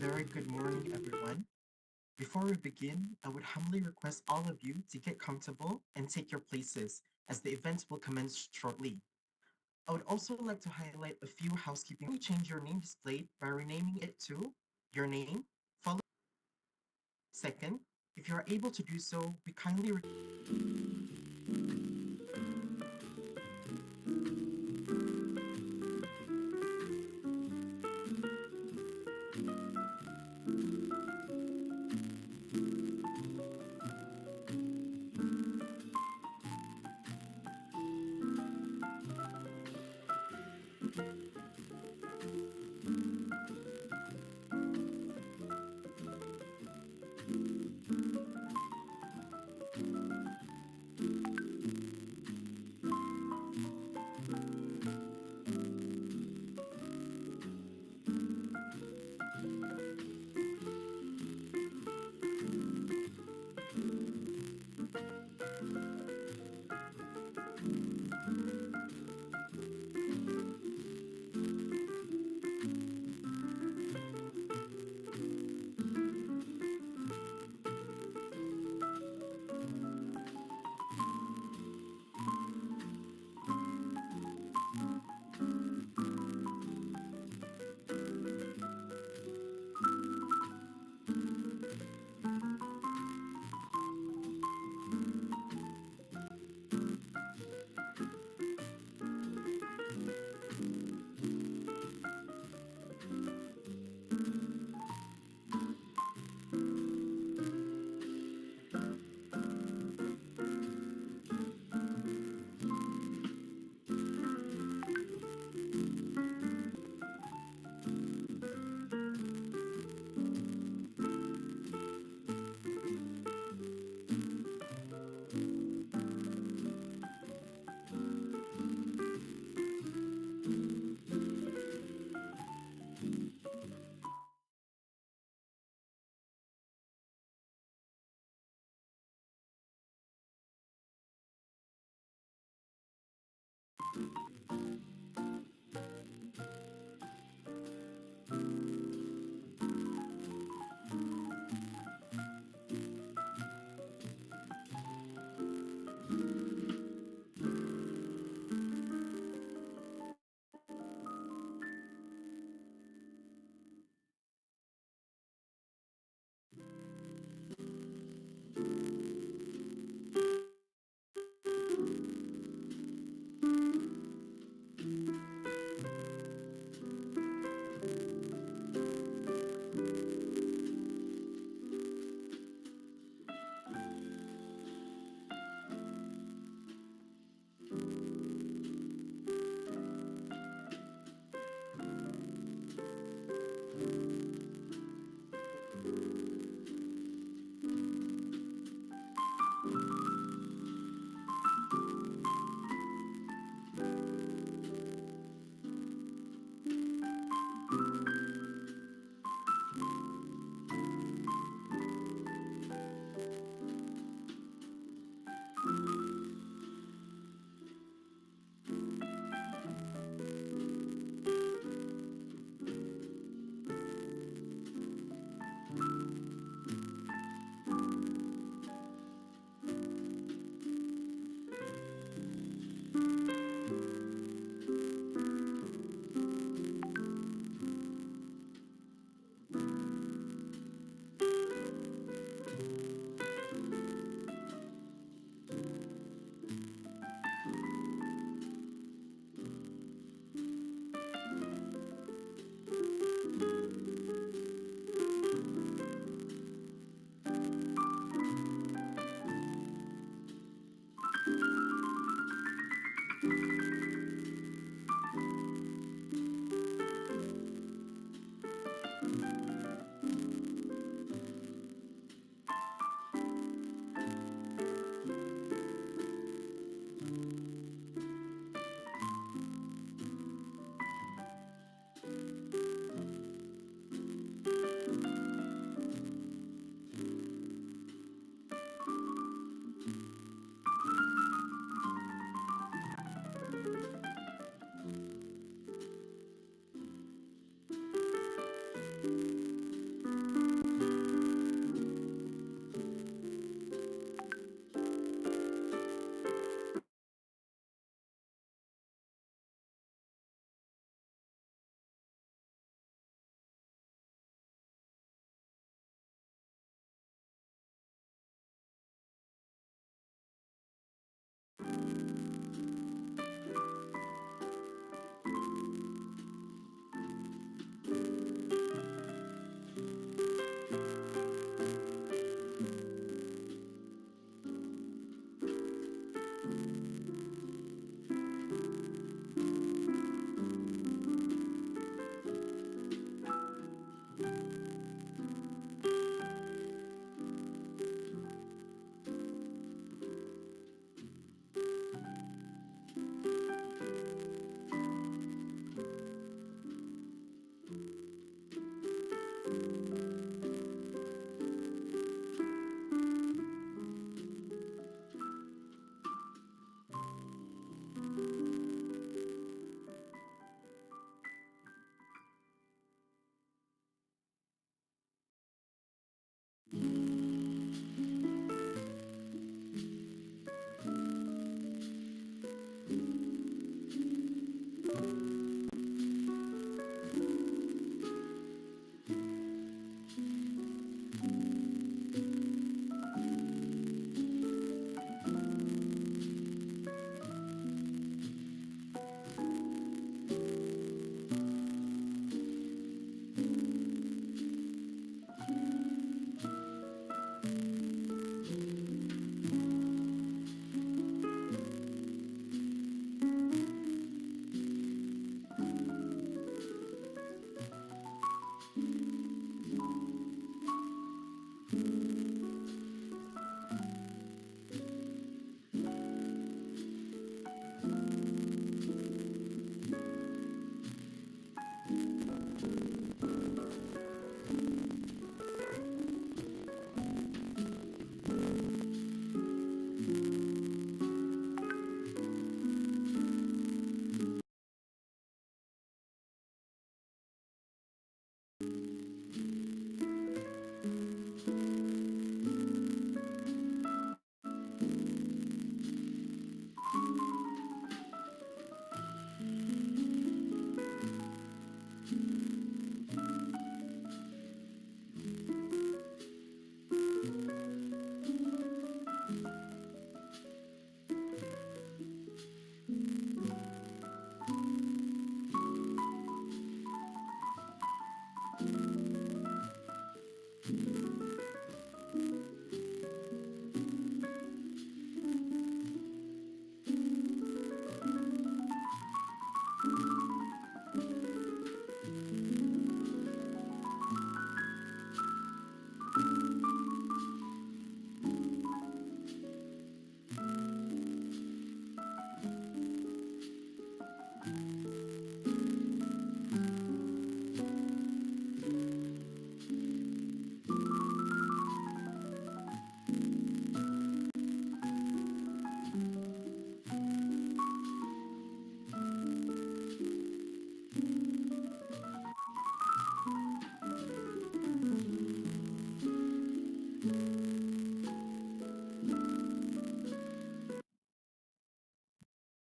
very good morning, everyone. Before we begin, I would humbly request all of you to get comfortable and take your places as the event will commence shortly. I would also like to highlight a few housekeeping. You change your name displayed by renaming it to your name, followed. Second, if you are able to do so, we kindly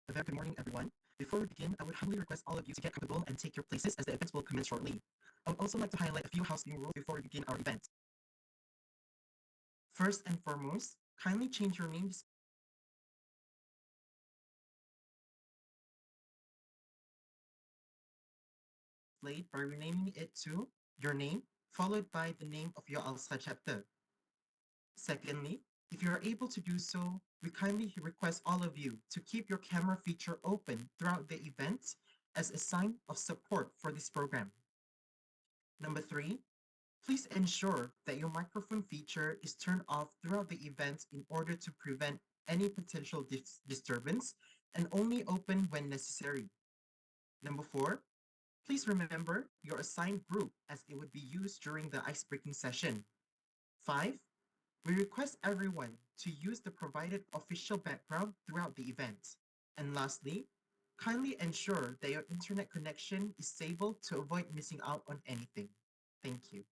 A very good morning, everyone. Before we begin, I would humbly request all of you to get comfortable and take your places as the events will commence shortly. I would also like to highlight a few housekeeping rules before we begin our event. First and foremost, kindly change your name displayed by renaming it to your name, followed by the name of your ALSA chapter. Secondly, if you are able to do so, we kindly request all of you to keep your camera feature open throughout the event as a sign of support for this program. Number three, please ensure that your microphone feature is turned off throughout the event in order to prevent any potential disturbance and only open when necessary. Number four, please remember your assigned group as it would be used during the ice-breaking session. Five, we request everyone to use the provided official background throughout the event. And lastly, kindly ensure that your internet connection is stable to avoid missing out on anything. Thank you.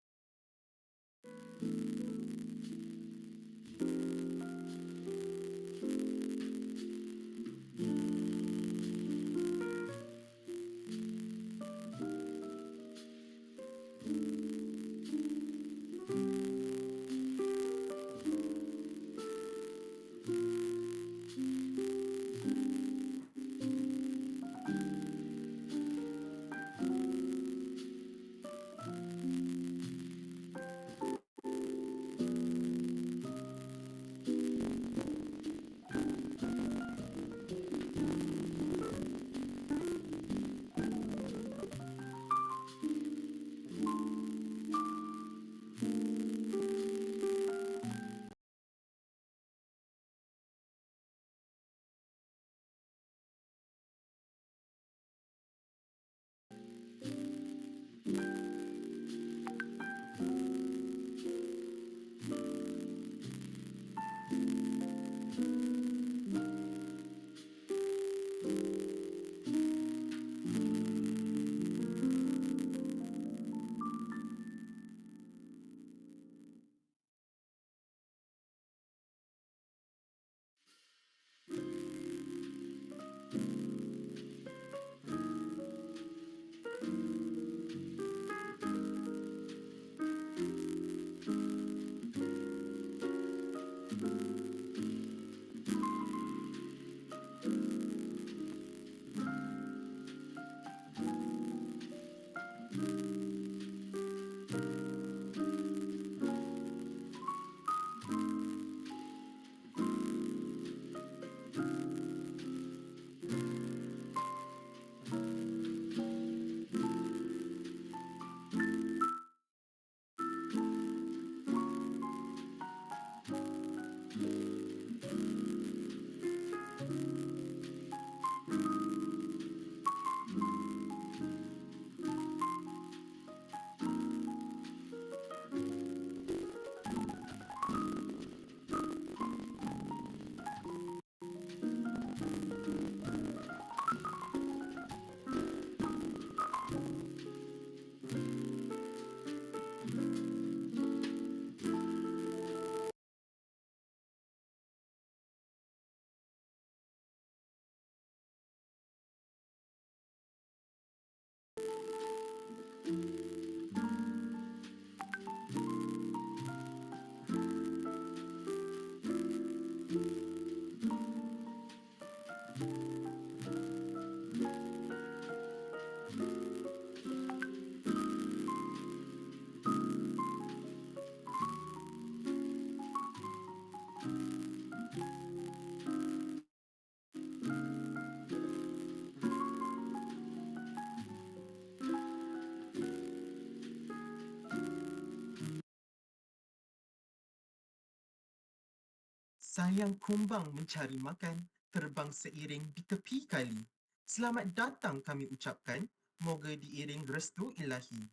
Sayang kumbang mencari makan, terbang seiring di tepi kali. Selamat datang kami ucapkan, moga diiring restu ilahi.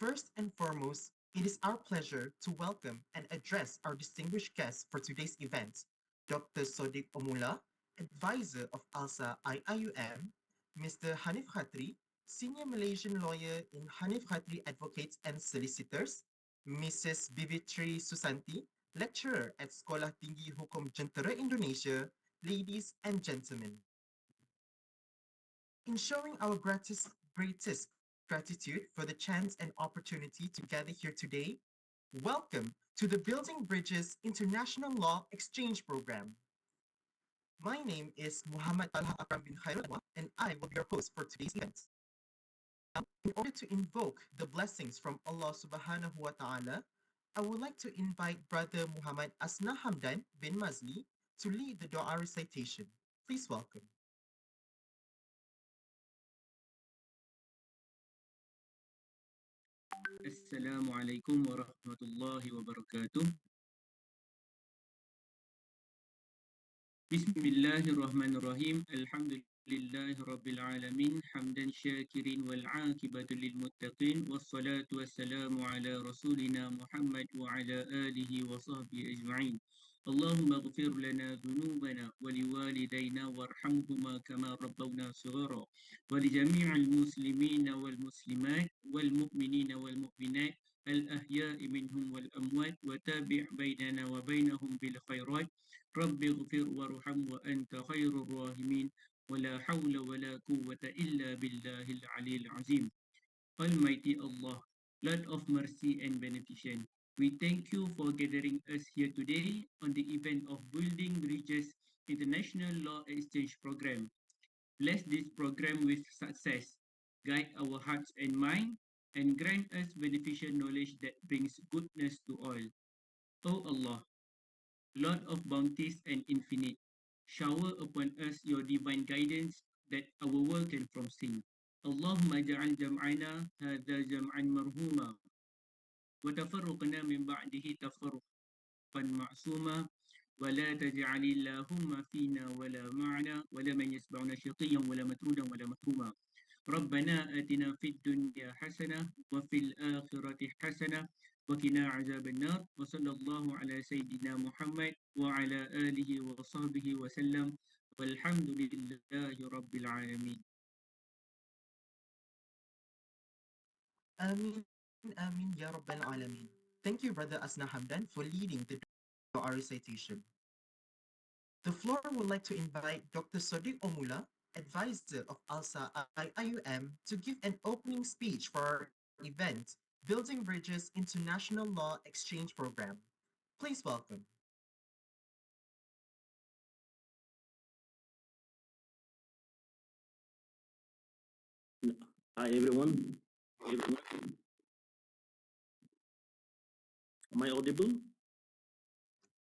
First and foremost, it is our pleasure to welcome and address our distinguished guest for today's event, Dr. Sodiq Omula, advisor of ALSA IIUM, Mr. Hanif Khatri, senior Malaysian lawyer in Hanif Khatri Advocates and Solicitors, Mrs. Bivitri Susanti, lecturer at Sekolah Tinggi Hukum Jentera Indonesia, ladies and gentlemen. In showing our greatest gratitude for the chance and opportunity to gather here today, welcome to the Building Bridges International Law Exchange Program. My name is Muhammad Talha Akram bin Khairul Anwar, and I will be your host for today's event. Now, in order to invoke the blessings from Allah subhanahu wa ta'ala, I would like to invite Brother Muhammad Asna Hamdan bin Mazli to lead the dua recitation. Please welcome. Assalamualaikum warahmatullahi wabarakatuh. Bismillahirrahmanirrahim. Alhamdulillahi rabbil alamin. Hamdan syakirin wal aqibatu lil muttaqin. Wassalatu wassalamu ala rasulina Muhammad wa ala alihi wa sahbihi ajma'in. Allahumma ighfir lana dhunubana wa liwalidayna warhamhuma kama rabbawna shighara wa li jami'il muslimina wal muslimat wal mu'minina wal mu'minat الأحياء منهم والأموات وتابع بيننا وبينهم بالخيرات رب اغفر وارحم وأنت خير الراحمين ولا حول ولا قوة إلا بالله العلي العظيم. Almighty Allah, Lord of mercy and beneficence, we thank you for gathering us here today on the event of Building Bridges International Law Exchange Program. Bless this program with success, guide our hearts and mind, and grant us beneficial knowledge that brings goodness to all. O Allah, Lord of bounties and infinite, shower upon us your divine guidance that our world can from sin. Allahumma ja'al jam'ana hadha jam'an marhuma wa tafarruqna min ba'dihi tafarruqan ma'suma wa la taj'al illahumma fina wa la ma'ana wa la man yasba'una shaqiyan wa la matrudan wa la mahruma. ربنا آتنا في الدنيا حسنة وفي الآخرة حسنة وقنا عذاب النار وصلى الله على سيدنا محمد وعلى آله وصحبه وسلم والحمد لله رب العالمين. Amin, Amin, Ya Rabbal Alameen. Thank you, Brother Asna Hamdan, for leading the dua recitation. The floor would like to invite Dr. Sadiq Omula, advisor of ALSA IIUM, to give an opening speech for our event, Building Bridges International Law Exchange Program. Please welcome. Hi everyone. Everyone, am I audible?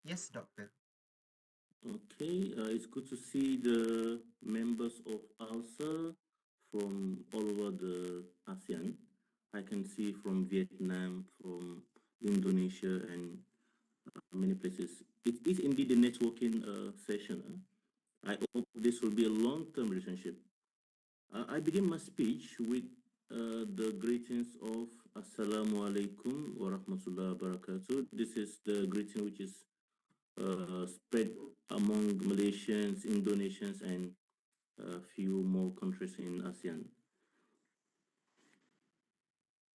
Yes, Doctor. Okay, it's good to see the members of ALSA from all over the ASEAN. I can see from Vietnam, from Indonesia, and many places. It is indeed a networking session. I hope this will be a long-term relationship. I begin my speech with the greetings of Assalamu alaikum wa rahmatullahi wa barakatuh. This is the greeting which is spread among Malaysians, Indonesians, and a few more countries in ASEAN.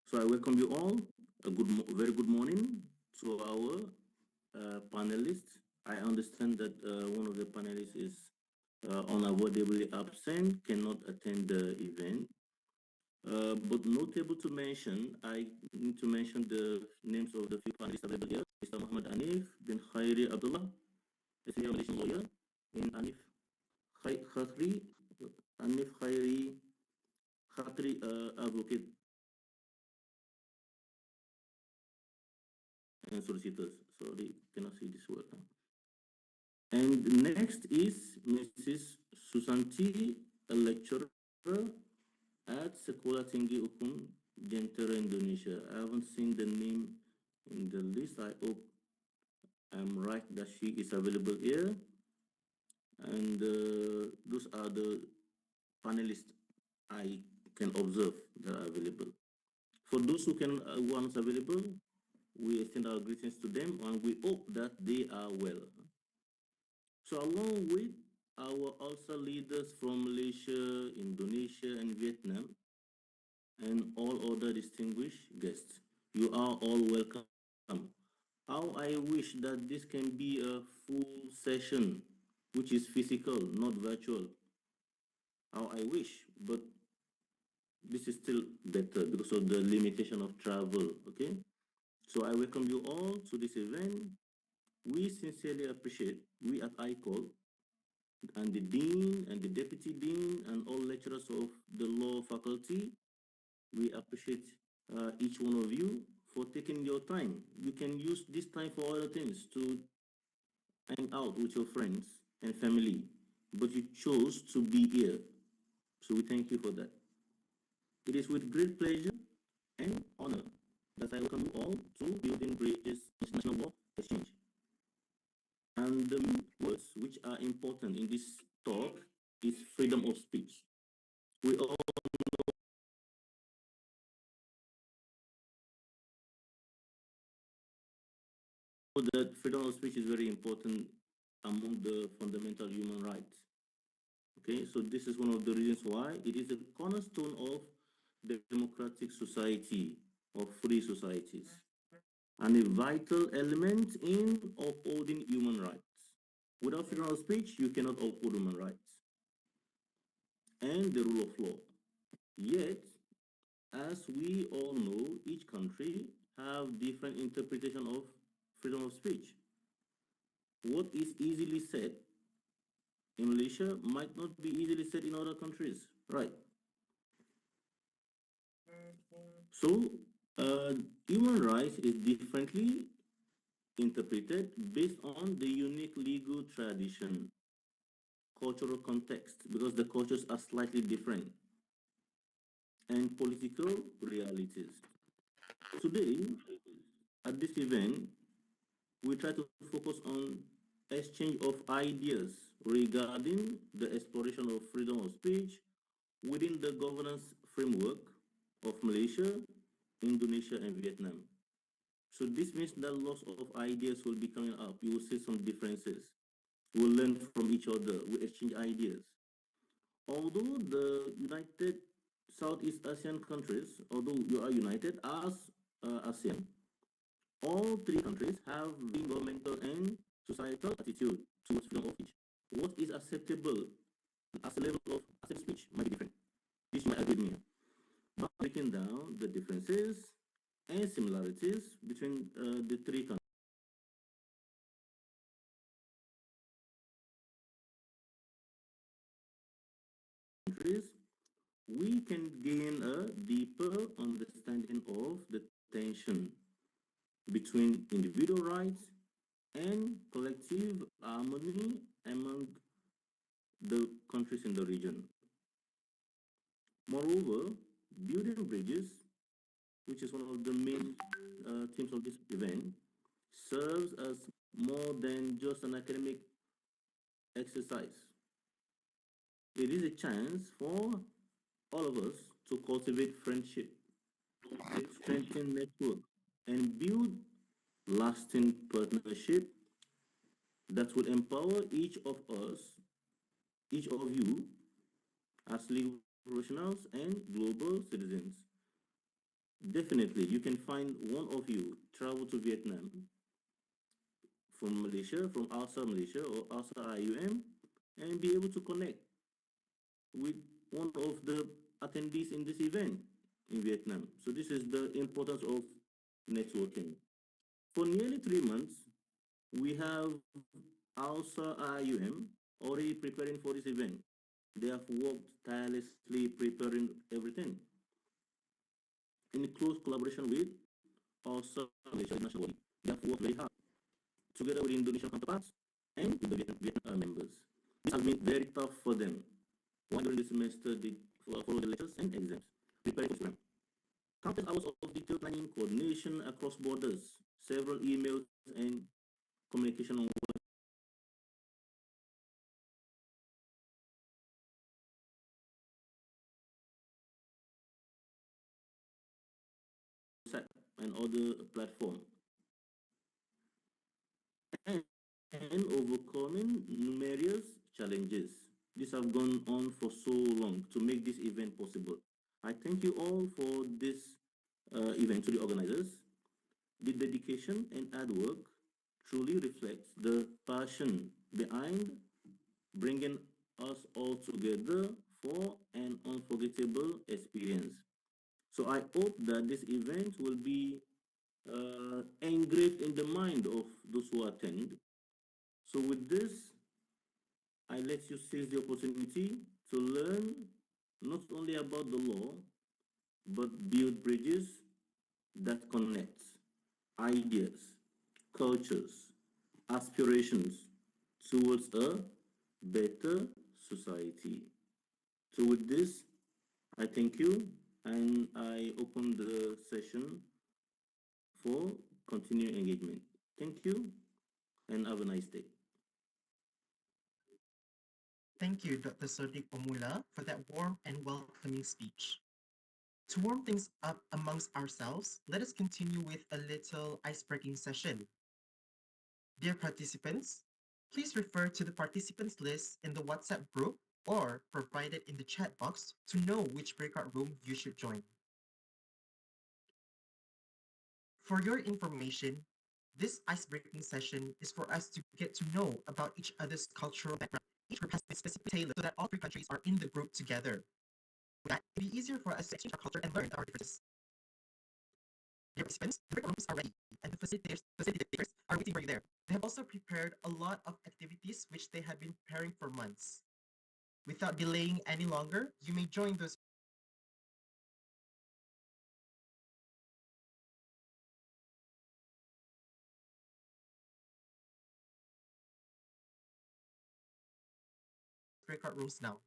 So I welcome you all. Very good morning to our panelists. I understand that one of the panelists is unavoidably absent, cannot attend the event. But notable to mention, I need to mention the names of the few panelists available here. Mr. Muhammad Anif bin Khairi Abdullah, a senior Malaysian lawyer, and Khatri, Anif Khatri advocate and solicitors. Sorry, cannot see this word. And next is Mrs. Susanti, a lecturer at Sekolah Tinggi Hukum Jentera, Indonesia. I haven't seen the name in the list. I hope I'm right that she is available here. And those are the panelists I can observe that are available. For those who are not available, we extend our greetings to them and we hope that they are well. So along with our ALSA leaders from Malaysia, Indonesia, and Vietnam, and all other distinguished guests, you are all welcome. How I wish that this can be a full session, which is physical, not virtual. How I wish, but this is still better because of the limitation of travel, okay? So I welcome you all to this event. We sincerely appreciate, we at ICOL, and the Dean and the Deputy Dean and all lecturers of the law faculty, we appreciate each one of you for taking your time. You can use this time for other things, to hang out with your friends and family, but you chose to be here. So we thank you for that. It is with great pleasure and honor that I welcome you all to Building Bridges International Law Exchange. And the main words which are important in this talk is freedom of speech. We all know that freedom of speech is very important among the fundamental human rights. Okay, so this is one of the reasons why it is a cornerstone of democratic society, of free societies, and a vital element in upholding human rights. Without freedom of speech, you cannot uphold human rights and the rule of law. Yet, as we all know, each country have different interpretation of freedom of speech. What is easily said in Malaysia might not be easily said in other countries, right? So, human rights is differently interpreted based on the unique legal tradition, cultural context, because the cultures are slightly different, and political realities. Today, at this event, we try to focus on exchange of ideas regarding the exploration of freedom of speech, within the governance framework of Malaysia, Indonesia, and Vietnam. So this means that lots of ideas will be coming up. You will see some differences. We'll learn from each other. We exchange ideas. Although the United Southeast Asian countries, although you are united as ASEAN, all three countries have varying governmental and societal attitude towards freedom of speech. What is acceptable as a level of acceptable speech might be different. This you might agree with me. But breaking down the differences and similarities between the three countries, we can gain a deeper understanding of the tension between individual rights and collective harmony among the countries in the region. Moreover, building bridges, which is one of the main themes of this event, serves as more than just an academic exercise. It is a chance for all of us to cultivate friendship, strengthen network, and build lasting partnership that will empower each of us, each of you, as legal professionals and global citizens. Definitely, you can find one of you travel to Vietnam from Malaysia, from ALSA Malaysia or ALSA IUM, and be able to connect with one of the attendees in this event in Vietnam. So this is the importance of networking. For nearly 3 months, we have ALSA IUM already preparing for this event. They have worked tirelessly preparing everything in close collaboration with ALSA Malaysia International Body. They have worked very hard together with Indonesian counterparts and with the Vietnam members. This has been very tough for them. Why during the semester they follow the lectures and exams, preparing for exam. Countless hours of detailed planning, coordination across borders, several emails and communication on WhatsApp and other platforms. And, and overcoming numerous challenges. These have gone on for so long to make this event possible. I thank you all for this event, to the organizers. The dedication and hard work truly reflects the passion behind bringing us all together for an unforgettable experience. So I hope that this event will be engraved in the mind of those who attend. So with this, I let you seize the opportunity to learn not only about the law, but build bridges that connect ideas, cultures, aspirations towards a better society. So with this, I thank you and I open the session for continuing engagement. Thank you and have a nice day. Thank you, Dr. Sodik Omula, for that warm and welcoming speech. To warm things up amongst ourselves, let us continue with a little ice-breaking session. Dear participants, please refer to the participants list in the WhatsApp group or provided in the chat box to know which breakout room you should join. For your information, this ice-breaking session is for us to get to know about each other's cultural background. Each group has been specifically tailored so that all three countries are in the group together. With that, it'll be easier for us to exchange our culture and learn our differences. Dear participants, the breakout rooms are ready, and the facilitators are waiting for you there. They have also prepared a lot of activities which they have been preparing for months. Without delaying any longer, you may join those breakout rooms now.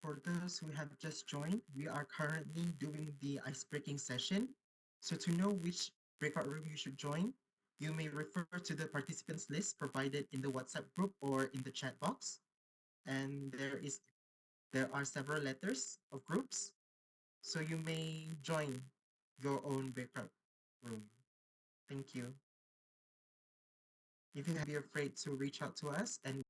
For those who have just joined, we are currently doing the ice-breaking session. So to know which breakout room you should join, you may refer to the participants list provided in the WhatsApp group or in the chat box. And there are several letters of groups, so you may join your own breakout room. Thank you. If you have, be afraid to reach out to us and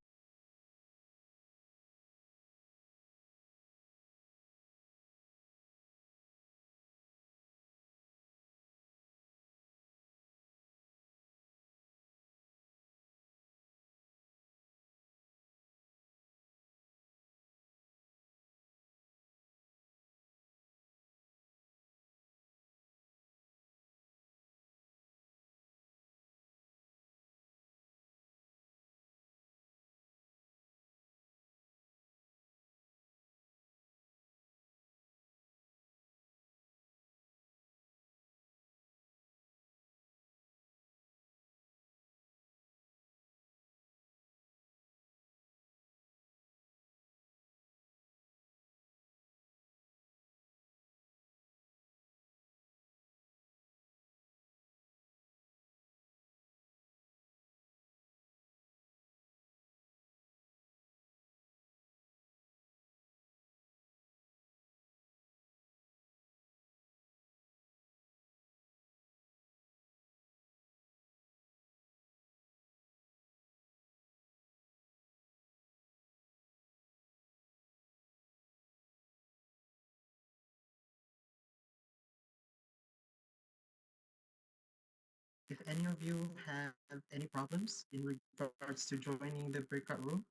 if any of you have any problems in regards to joining the breakout room,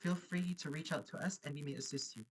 feel free to reach out to us and we may assist you.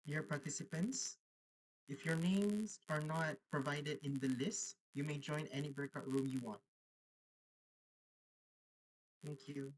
Dear participants, if your names are not provided in the list, you may join any breakout room you want. Thank you.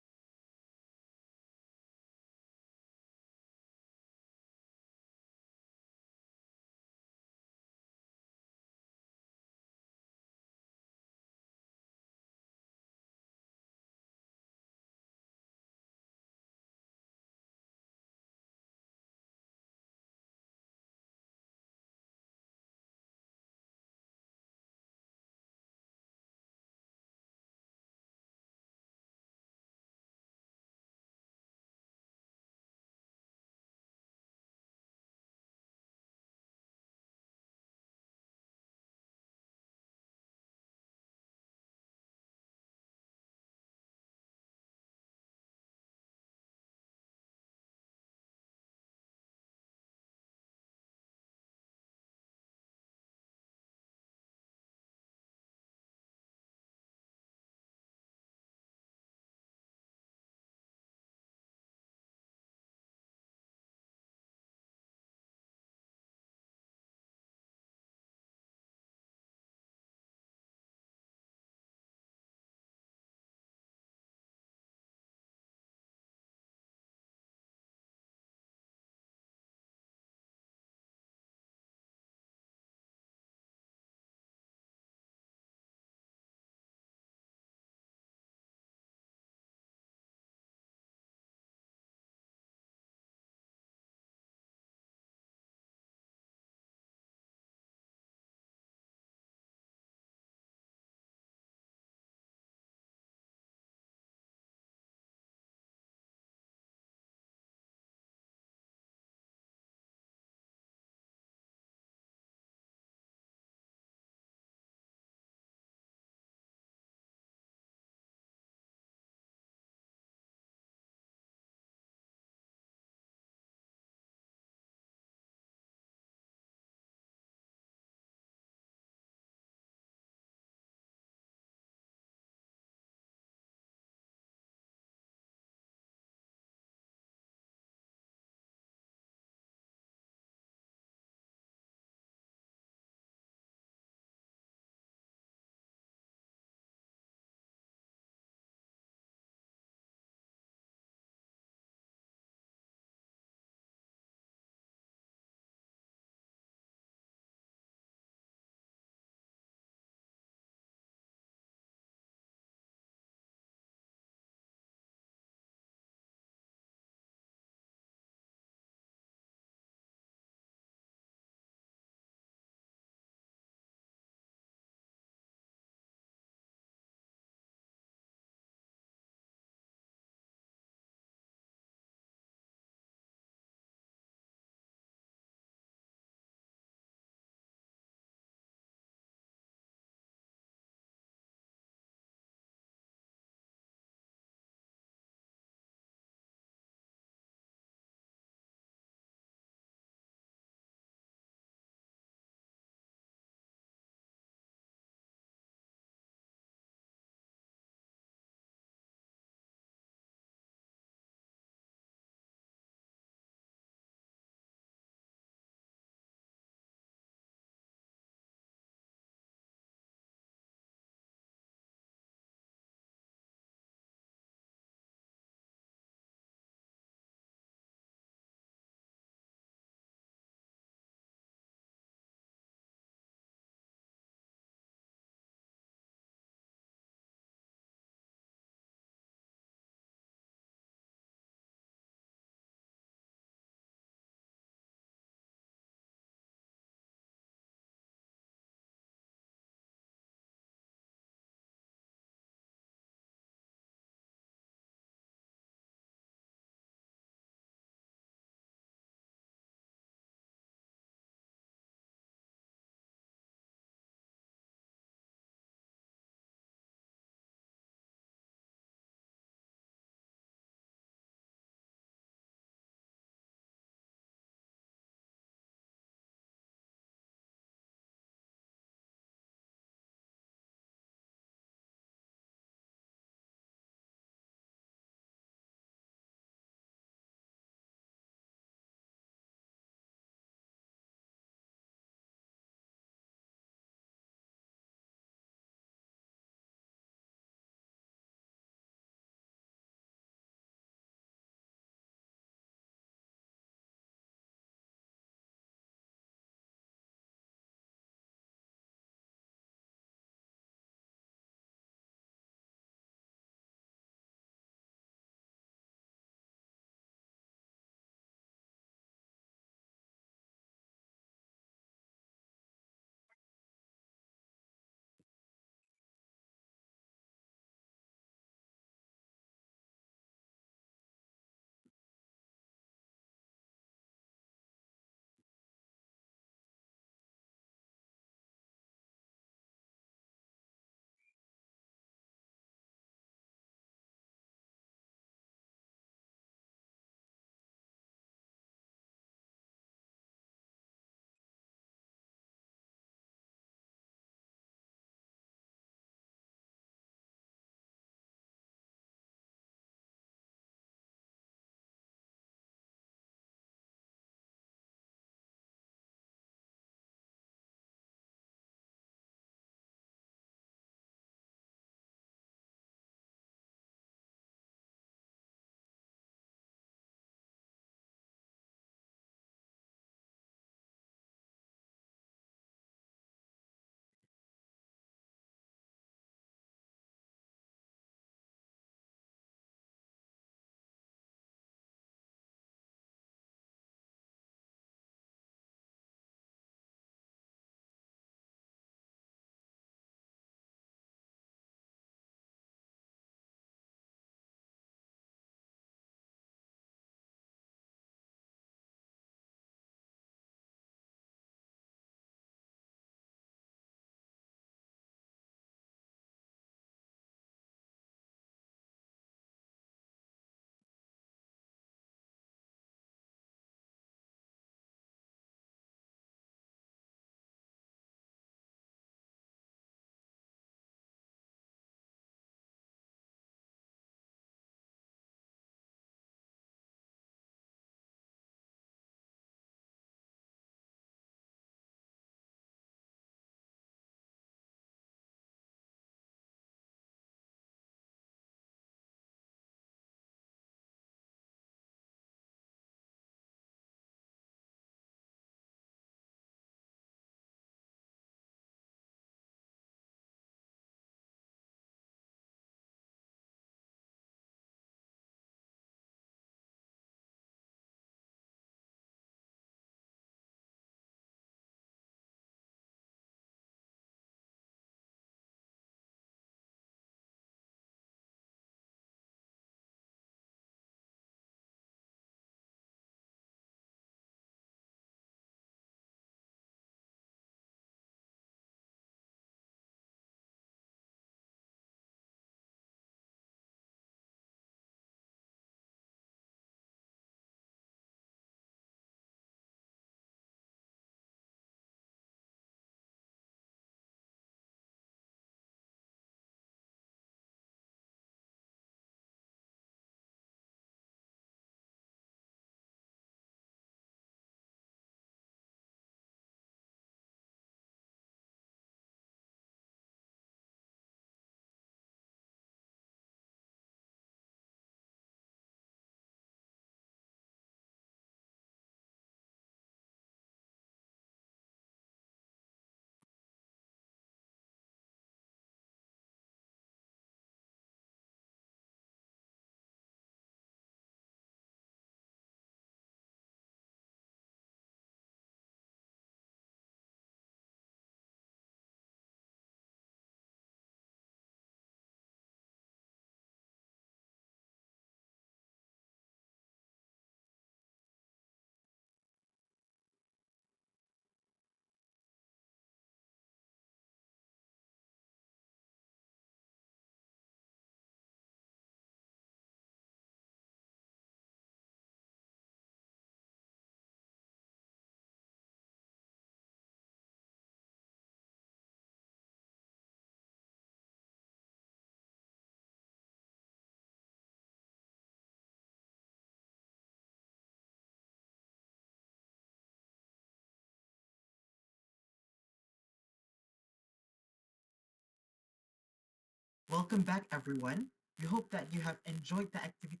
Welcome back, everyone. We hope that you have enjoyed the activities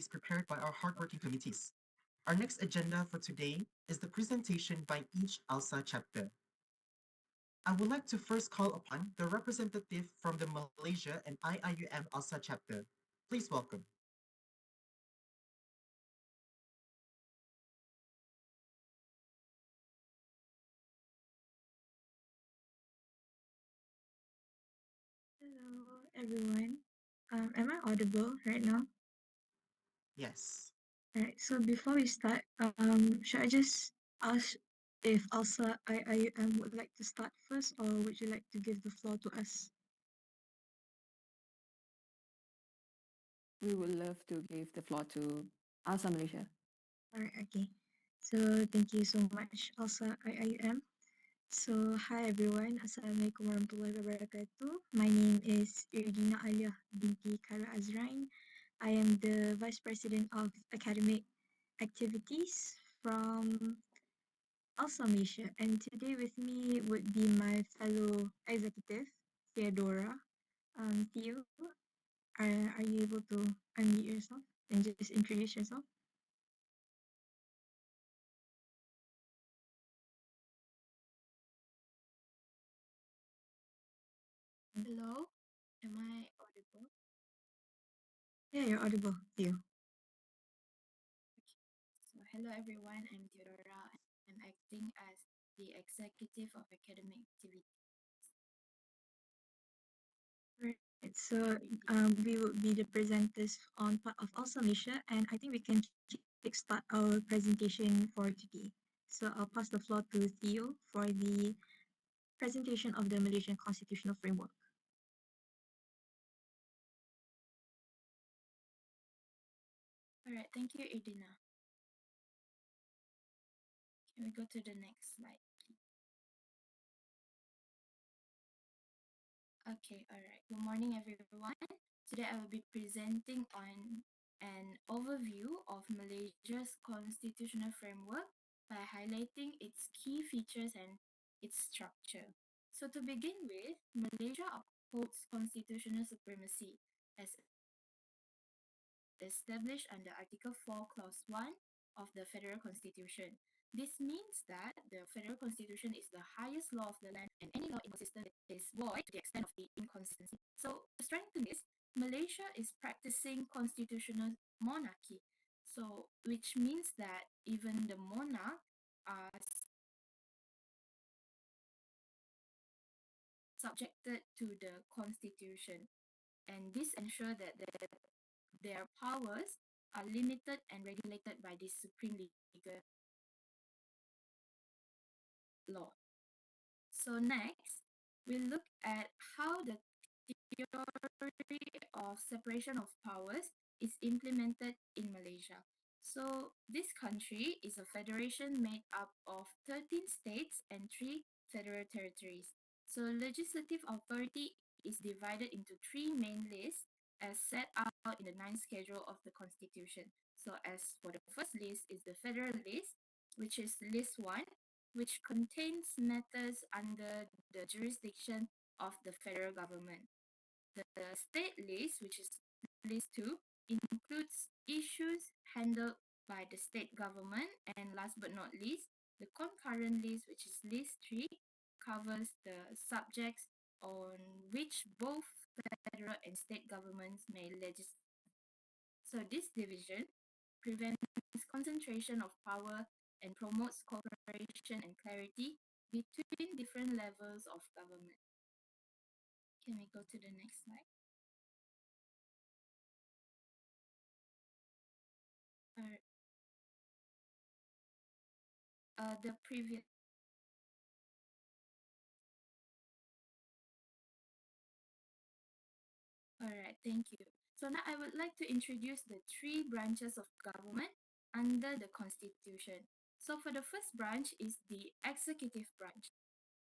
prepared by our hardworking committees. Our next agenda for today is the presentation by each ALSA chapter. I would like to first call upon the representative from the Malaysia and IIUM ALSA chapter. Please welcome. Hello, everyone. Am I audible right now? Yes. Alright, so before we start, should I just ask if ALSA IIUM would like to start first, or would you like to give the floor to us? We would love to give the floor to ALSA Malaysia. Alright, okay. So thank you so much, ALSA IIUM. So hi everyone, Assalamualaikum warahmatullahi wabarakatuh. My name is Irdina Alia binti Kara Azrain. I am the Vice President of Academic Activities from ALSA Malaysia, and today with me would be my fellow executive, Theodora. Theo, are you able to unmute yourself and just introduce yourself? Hello, am I audible? Yeah, you're audible, Theo. So, hello everyone, I'm Theodora. I'm acting as the executive of academic activity. Right. So we would be the presenters on part of ALSA Malaysia, and I think we can kickstart our presentation for today. So I'll pass the floor to Theo for the presentation of the Malaysian Constitutional Framework. Alright, thank you, Edina. Can we go to the next slide, please? Okay, alright. Good morning, everyone. Today I will be presenting on an overview of Malaysia's constitutional framework by highlighting its key features and its structure. So to begin with, Malaysia upholds constitutional supremacy as established under Article 4, Clause 1 of the Federal Constitution. This means that the Federal Constitution is the highest law of the land, and any law inconsistent is void to the extent of the inconsistency. So, to strengthen this, Malaysia is practicing constitutional monarchy. So, which means that even the monarch are subjected to the constitution, and this ensures that their powers are limited and regulated by the supreme legal law. So next, we look at how the theory of separation of powers is implemented in Malaysia. So this country is a federation made up of 13 states and 3 federal territories. So legislative authority is divided into 3 main lists as set out in the ninth schedule of the constitution. So as for the first list is the federal list, which is list 1, which contains matters under the jurisdiction of the federal government. The state list, which is list 2, includes issues handled by the state government, and last but not least, the concurrent list, which is list 3, covers the subjects on which both federal and state governments may legislate. So this division prevents concentration of power and promotes cooperation and clarity between different levels of government. Can we go to the next slide? The previous. Alright, thank you. So now I would like to introduce the 3 branches of government under the Constitution. So for the first branch is the executive branch.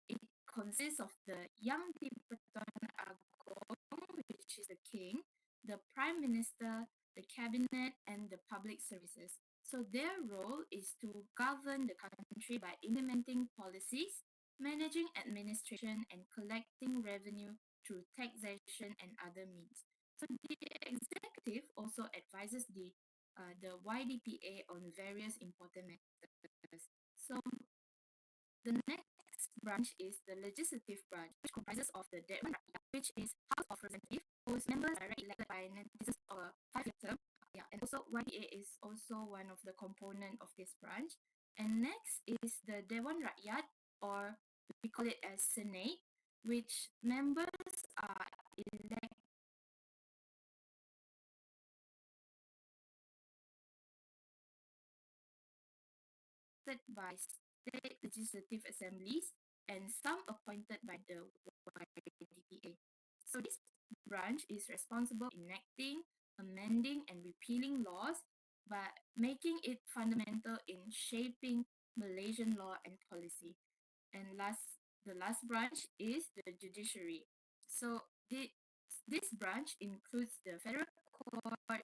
It consists of the Yang di-Pertuan Agong, which is the king, the prime minister, the cabinet, and the public services. So their role is to govern the country by implementing policies, managing administration, and collecting revenue through taxation and other means. So the executive also advises the YDPA on various important matters. So the next branch is the legislative branch, which comprises of the Dewan Rakyat, which is House of Representatives, whose members are directly elected by netizens of a 5-year term. Yeah, and also YDA is also one of the component of this branch. And next is the Dewan Rakyat, or we call it as Senate, which members are elected by state legislative assemblies and some appointed by the YDPA. So this branch is responsible for enacting, amending, and repealing laws, but making it fundamental in shaping Malaysian law and policy. And the last branch is the judiciary. So this branch includes the federal court,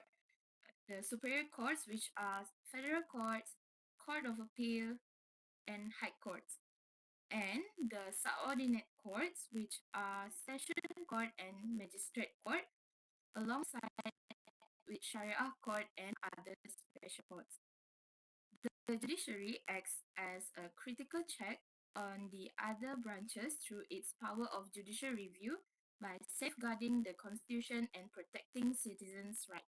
the superior courts, which are federal courts, court of appeal, and high courts, and the subordinate courts, which are session court and magistrate court, alongside with Sharia court and other special courts. The judiciary acts as a critical check on the other branches through its power of judicial review by safeguarding the constitution and protecting citizens' rights.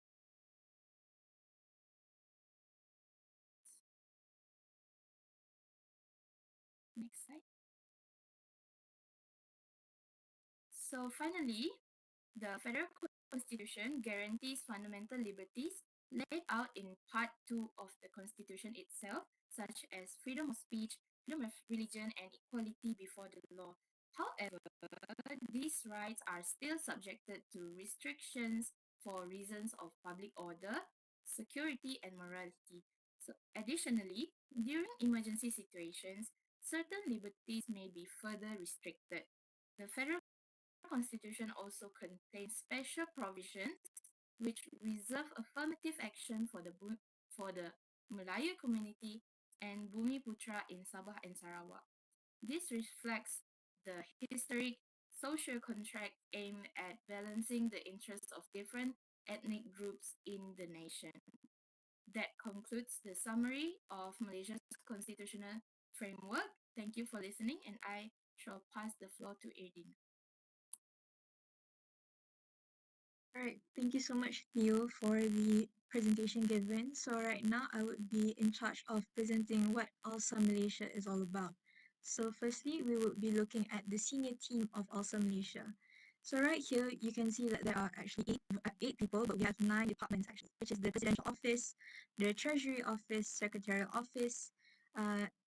Next slide. So finally, the Federal Constitution guarantees fundamental liberties laid out in Part 2 of the Constitution itself, such as freedom of speech, freedom of religion, and equality before the law. However, these rights are still subjected to restrictions for reasons of public order, security, and morality. So, additionally, during emergency situations, certain liberties may be further restricted. The Federal Constitution also contains special provisions which reserve affirmative action for the Melayu community and Bumi Putra in Sabah and Sarawak. This reflects the historic social contract aimed at balancing the interests of different ethnic groups in the nation. That concludes the summary of Malaysia's constitutional framework. Thank you for listening, and I shall pass the floor to Erdin. All right, thank you so much, Theo, for the presentation given. So right now, I would be in charge of presenting what ALSA Malaysia is all about. So firstly, we will be looking at the senior team of ALSA Malaysia. So right here, you can see that there are actually eight people, but we have 9 departments actually, which is the Presidential Office, the Treasury Office, Secretarial Office,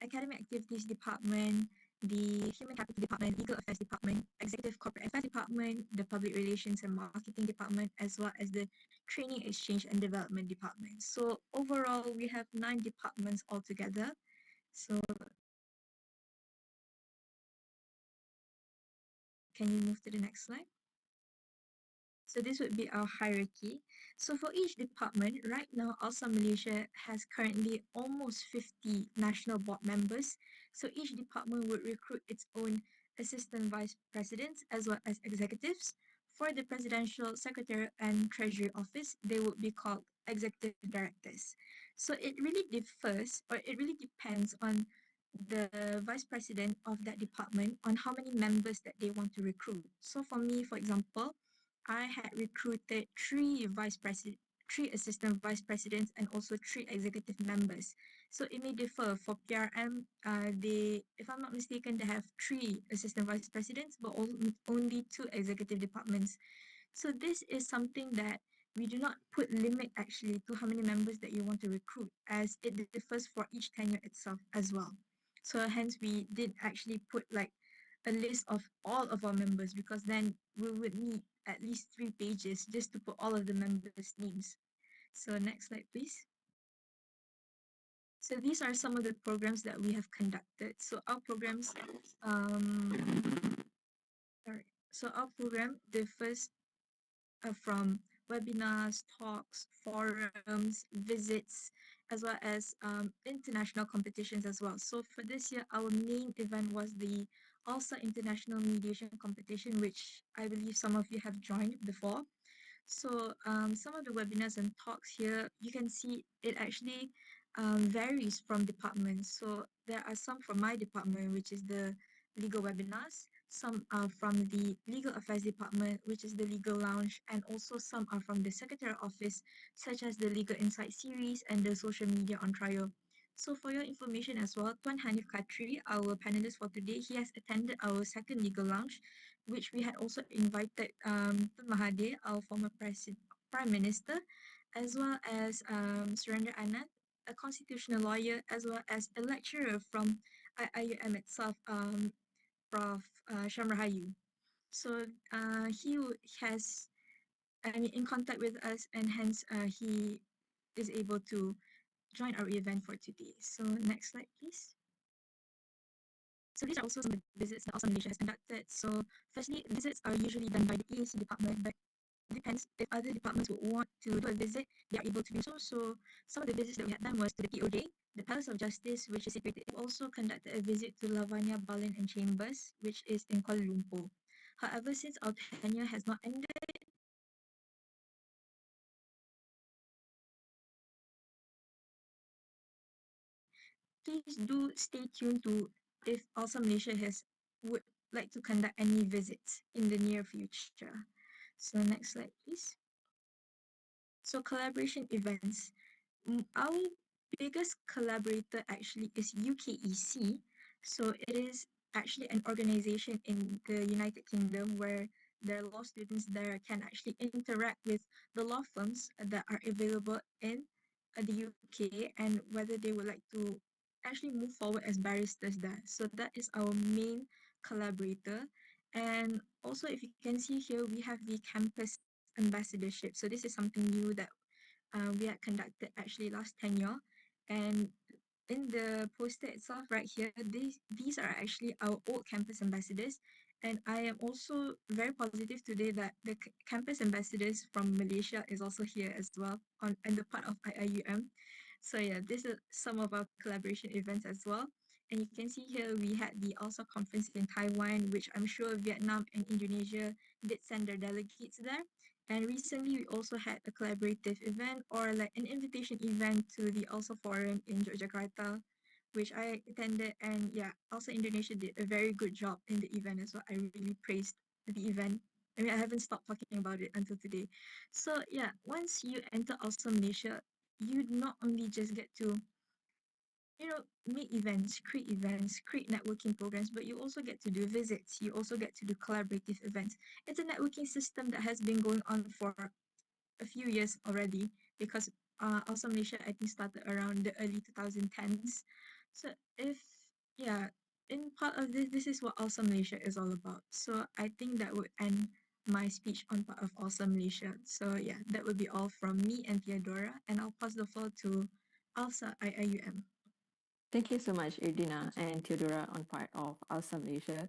Academic Activities Department, the Human Capital Department, Legal Affairs Department, Executive Corporate Affairs Department, the Public Relations and Marketing Department, as well as the Training Exchange and Development Department. So overall, we have 9 departments altogether. So can you move to the next slide? So this would be our hierarchy. So for each department, right now, ALSA Malaysia has currently almost 50 national board members. So each department would recruit its own assistant vice presidents as well as executives. For the presidential secretary and treasury office, they would be called executive directors. So it really differs, or it really depends on the vice president of that department on how many members that they want to recruit. So for me, for example, I had recruited 3 assistant vice presidents and also 3 executive members. So it may differ for PRM. If I'm not mistaken, they have 3 assistant vice presidents, but only 2 executive departments. So this is something that we do not put limit actually to how many members that you want to recruit, as it differs for each tenure itself as well. So hence we did actually put like a list of all of our members, because then we would need at least 3 pages just to put all of the members' names. So next slide, please. So these are some of the programs that we have conducted. So our programs, So our program differs from webinars, talks, forums, visits, as well as international competitions as well. So for this year, our main event was the ALSA International Mediation Competition, which I believe some of you have joined before. So some of the webinars and talks here, you can see it actually varies from departments. So there are some from my department, which is the legal webinars. Some are from the legal affairs department, which is the legal lounge, and also some are from the secretariat office, such as the legal insight series and the social media on trial. So for your information as well, Tuan Hanif Khatri, our panelist for today, he has attended our second legal lounge, which we had also invited Tun Mahathir, our former Prime Minister, as well as Surendra Anand, a constitutional lawyer, as well as a lecturer from IIUM itself, Prof. Shamrahayu. So has, I mean, in contact with us, and hence he is able to join our event for today. So next slide, please. So these are also some of the visits that ALSA Malaysia has conducted. So firstly, visits are usually done by the EAC department, but depends if other departments would want to do a visit, they are able to do so. So some of the visits that we had done was to the POJ, the Palace of Justice, which is situated. We also conducted a visit to Lavanya Balin and Chambers, which is in Kuala Lumpur. However, since our tenure has not ended, please do stay tuned to if ALSA Malaysia has would like to conduct any visits in the near future. So next slide, please. So collaboration events. Our biggest collaborator actually is UKEC. So it is actually an organization in the United Kingdom where their law students there can actually interact with the law firms that are available in the UK, and whether they would like to actually move forward as barristers there. So that is our main collaborator. And also, if you can see here, we have the campus ambassadorship. So this is something new that we had conducted actually last tenure. And in the poster itself right here, these are actually our old campus ambassadors. And I am also very positive today that the campus ambassadors from Malaysia is also here as well on and the part of IIUM. So yeah, this is some of our collaboration events as well. And you can see here we had the ALSA conference in Taiwan, which I'm sure Vietnam and Indonesia did send their delegates there. And recently, we also had a collaborative event or like an invitation event to the ALSA Forum in Yogyakarta, which I attended. And yeah, ALSA Indonesia did a very good job in the event as well. I really praised the event. I mean, I haven't stopped talking about it until today. So yeah, once you enter ALSA Malaysia, you not only just get to make events, create networking programs, but you also get to do visits. You also get to do collaborative events. It's a networking system that has been going on for a few years already because also Malaysia, I think, started around the early 2010s. So if, yeah, in part of this, this is what ALSA Malaysia is all about. So I think that would end my speech on part of ALSA Malaysia. So yeah, that would be all from me and Theodora, and I'll pass the floor to ALSA IIUM. Thank you so much, Irdina and Theodora on part of ALSA Malaysia.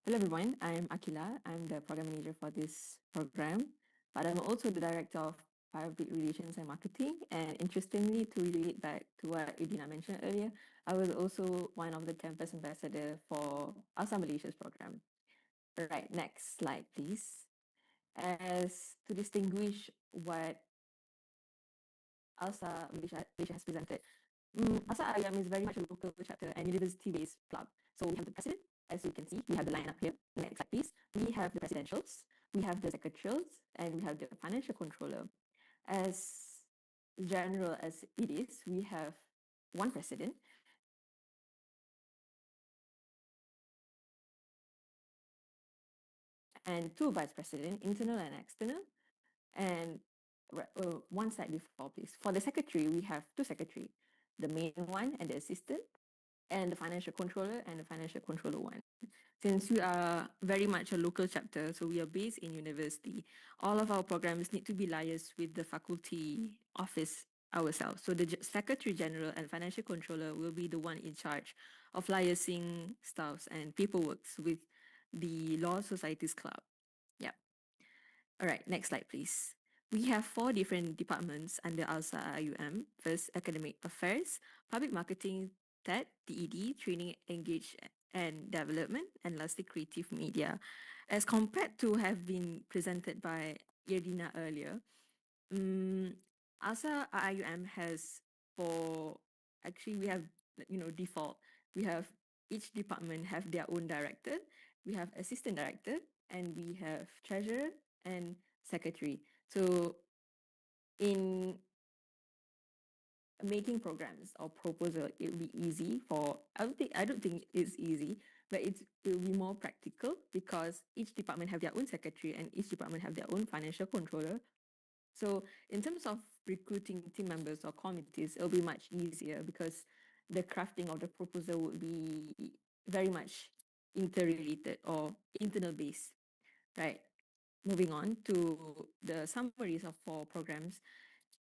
Hello everyone, I'm Akila. I'm the program manager for this program, but I'm also the director of public relations and marketing. And interestingly, to relate back to what Irdina mentioned earlier, I was also one of the campus ambassador for ALSA Malaysia's program. Right, next slide, please. As to distinguish what ALSA Malaysia has presented, ALSA IIUM is very much a local chapter and university-based club. So we have the president, as you can see, we have the lineup here. Next slide, please. We have the presidentials, we have the secretarials, and we have the financial controller. As general as it is, we have one president, and two vice president, internal and external, and one slide before, please. For the secretary, we have two secretary, the main one and the assistant, and the financial controller and the financial controller one. Since we are very much a local chapter, so we are based in university, all of our programs need to be liaised with the faculty office ourselves. So the Secretary General and Financial Controller will be the one in charge of liaising staffs and paperwork with the Law Societies Club. Yeah. All right, next slide, please. We have four different departments under ALSA IUM. First, Academic Affairs, Public Marketing, TED, TED, Training, and development, and lastly, creative media. As compared to have been presented by Irdina earlier, ALSA IIUM has for actually we have default. We have each department have their own director. We have assistant director, and we have treasurer and secretary. So in making programs or proposal, it will be easy for I don't think it's easy, but it will be more practical because each department have their own secretary and each department have their own financial controller. So in terms of recruiting team members or committees, it'll be much easier because the crafting of the proposal would be very much interrelated or internal based, right? Moving on to the summaries of four programs.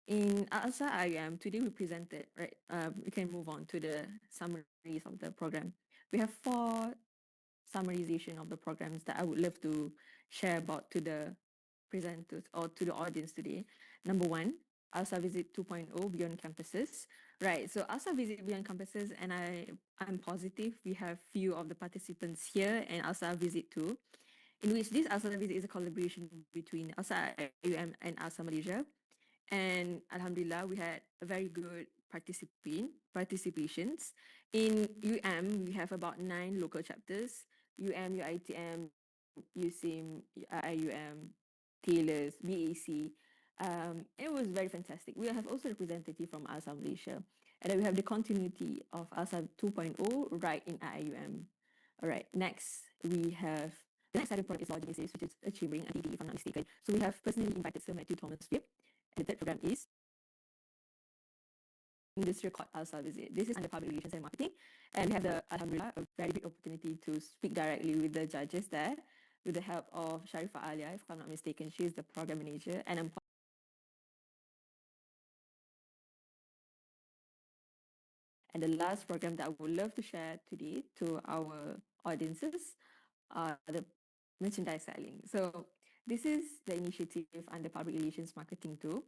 In ALSA IUM, today we presented, right? We can move on to the summaries of the program. We have four summarization of the programs that I would love to share about to the presenters or to the audience today. Number one, ALSA Visit 2.0 Beyond Campuses. Right, so ALSA Visit Beyond Campuses, and I'm positive we have few of the participants here and ALSA Visit 2, in which this ALSA Visit is a collaboration between ALSA IUM and ALSA Malaysia. And Alhamdulillah, we had a very good participations. In UM, we have about 9 local chapters: UM, UITM, USIM, IUM, Taylors, BAC. It was very fantastic. We have also representative from ALSA Malaysia. And then we have the continuity of ALSA 2.0 right in IUM. All right, next we have the next exciting product is Logistics, which is achieving a DD, if I'm not mistaken. So we have personally invited Sir Matthew Thomas Phip, and the third program is Industrial Court ALSA Visit. This is under Public Relations and Marketing. And we have Alhamdulillah, a very big opportunity to speak directly with the judges there with the help of Sharifah Alia, if I'm not mistaken. She is the program manager. And the last program that I would love to share today to our audiences are the merchandise selling. So this is the initiative under Public Relations Marketing too.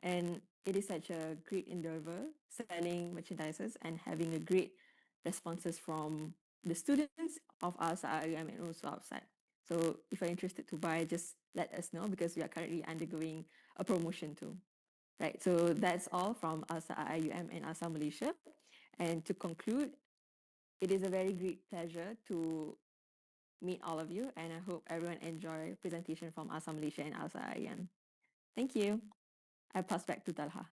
And it is such a great endeavor, selling merchandises and having a great responses from the students of ALSA IUM and also outside. So if you're interested to buy, just let us know because we are currently undergoing a promotion too. Right, so that's all from ALSA IUM and ALSA Malaysia. And to conclude, it is a very great pleasure to meet all of you, and I hope everyone enjoy presentation from ALSA Malaysia and ALSA IUM. Thank you. I pass back to Talha.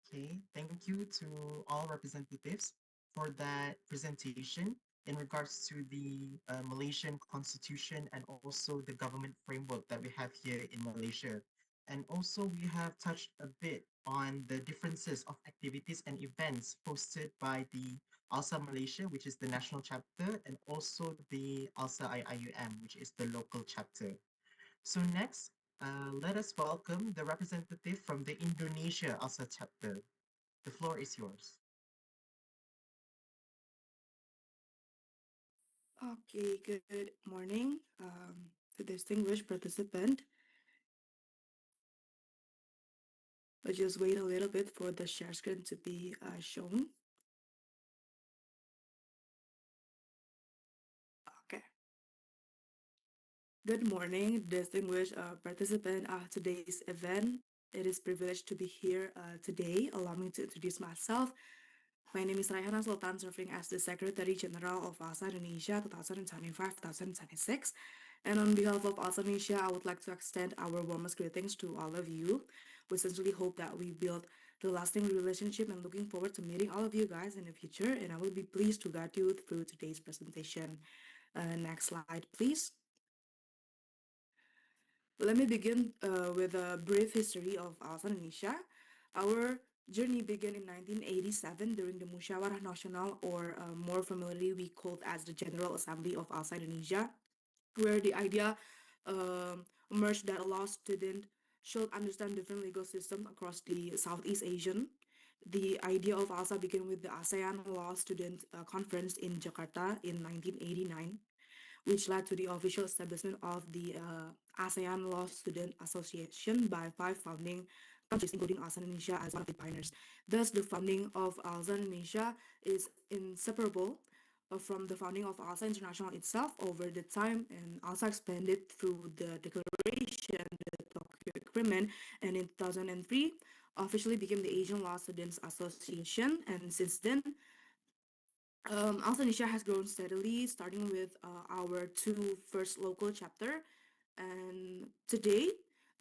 Okay, thank you to all representatives for that presentation in regards to the Malaysian constitution and also the government framework that we have here in Malaysia. And also we have touched a bit on the differences of activities and events hosted by the ALSA Malaysia, which is the national chapter, and also the ALSA IIUM, which is the local chapter. So next, let us welcome the representative from the Indonesia ALSA chapter. The floor is yours. Okay, good morning to distinguished participant. I'll just wait a little bit for the share screen to be shown. Okay. Good morning, distinguished participant of today's event. It is privileged to be here today. Allow me to introduce myself. My name is Raihana Sultan, serving as the Secretary General of ALSA Indonesia 2025-2026. And on behalf of ALSA Indonesia, I would like to extend our warmest greetings to all of you. We sincerely hope that we build a lasting relationship and looking forward to meeting all of you guys in the future. And I will be pleased to guide you through today's presentation. Next slide, please. Let me begin with a brief history of ALSA Indonesia. Our journey began in 1987 during the Musyawarah Nasional, or more familiarly we called as the General Assembly of ALSA Indonesia, where the idea emerged that a law student should understand different legal systems across the Southeast Asian. The idea of ALSA began with the ASEAN Law Student Conference in Jakarta in 1989, which led to the official establishment of the ASEAN Law Student Association by 5 founding countries, including ALSA Indonesia as one of the pioneers. Thus, the founding of ALSA Indonesia is inseparable from the founding of ALSA International itself over the time, and ALSA expanded through the declaration, the Tokyo Agreement, and in 2003 officially became the Asian Law Students Association. And since then, ALSA Indonesia has grown steadily, starting with our two first local chapter, and today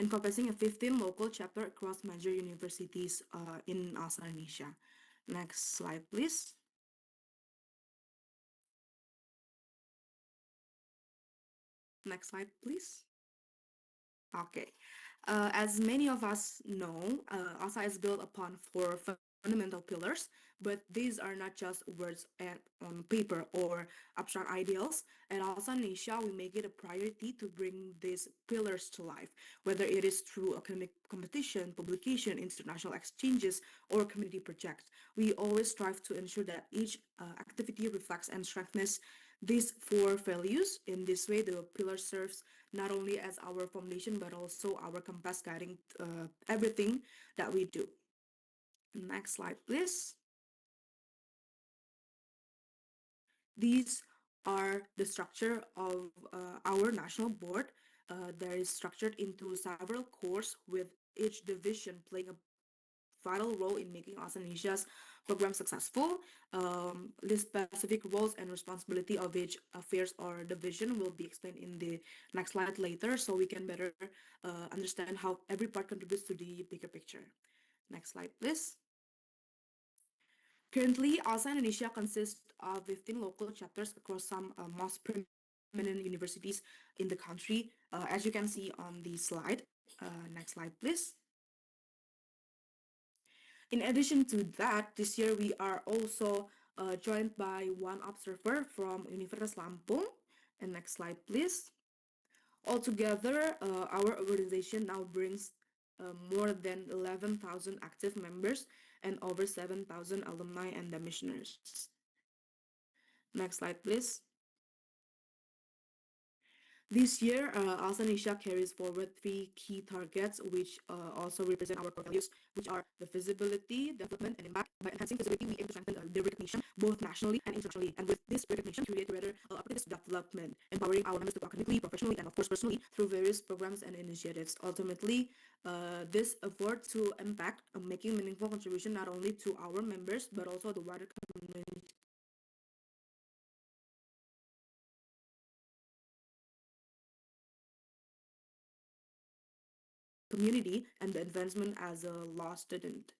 encompassing a 15 local chapter across major universities in ALSA Indonesia. Next slide, please. Next slide, please. Okay. As many of us know, ALSA is built upon four fundamental pillars, but these are not just words on paper or abstract ideals. At ALSA Indonesia, we make it a priority to bring these pillars to life, whether it is through academic competition, publication, international exchanges, or community projects. We always strive to ensure that each activity reflects and strengthens these four values. In this way, the pillar serves not only as our foundation but also our compass guiding everything that we do. Next slide, please. These are the structure of our national board. That is structured into several cores with each division playing a vital role in making ALSA Indonesia's program successful. The specific roles and responsibility of each affairs or division will be explained in the next slide later, so we can better understand how every part contributes to the bigger picture. Next slide, please. Currently, ALSA Indonesia consists of 15 local chapters across some most prominent universities in the country, as you can see on the slide. Next slide, please. In addition to that, this year we are also joined by one observer from Universitas Lampung. And next slide, please. Altogether, our organization now brings more than 11,000 active members and over 7,000 alumni and commissioners. Next slide, please. This year, ALSA Indonesia carries forward three key targets, which also represent our core values, which are the visibility, development, and impact. By enhancing visibility, we aim to strengthen the recognition both nationally and internationally. And with this recognition, create greater opportunities for development, empowering our members to academically, professionally, and of course personally through various programs and initiatives. Ultimately, this effort to impact, making meaningful contribution not only to our members but also the wider community and the advancement as a law student.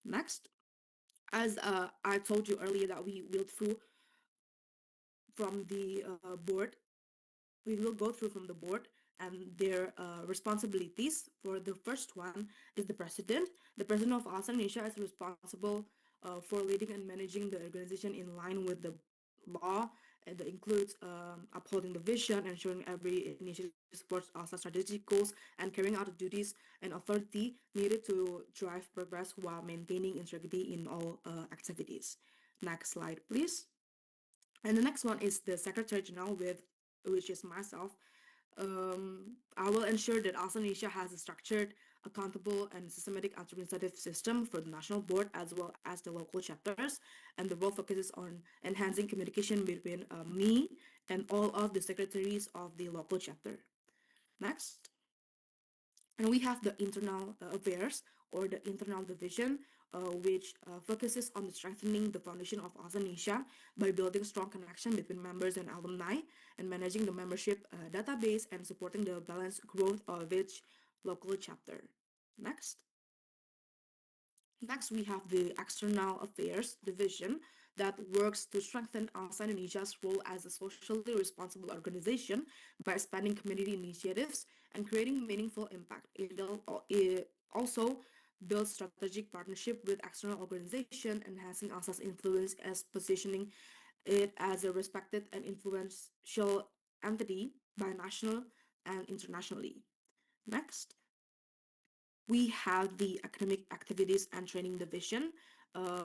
Next, as I told you earlier that we will through from the board, we will go through from the board and their responsibilities. For the first one is the president. The president of ALSA Indonesia is responsible for leading and managing the organization in line with the law, and that includes upholding the vision, ensuring every initiative supports ALSA strategic goals, and carrying out the duties and authority needed to drive progress while maintaining integrity in all activities. Next slide, please. And the next one is the Secretary General, which is myself. I will ensure that ALSA Indonesia has a structured, accountable, and systematic administrative system for the national board as well as the local chapters. And the role focuses on enhancing communication between me and all of the secretaries of the local chapter. Next. And we have the internal affairs or the internal division, which focuses on strengthening the foundation of ALSA Indonesia by building strong connection between members and alumni and managing the membership database and supporting the balanced growth of each local chapter. Next. Next, we have the External Affairs Division that works to strengthen ALSA Indonesia's role as a socially responsible organization by expanding community initiatives and creating meaningful impact. It also builds strategic partnership with external organizations, enhancing ALSA's influence as positioning it as a respected and influential entity by national and internationally. Next. We have the Academic Activities and Training Division, uh,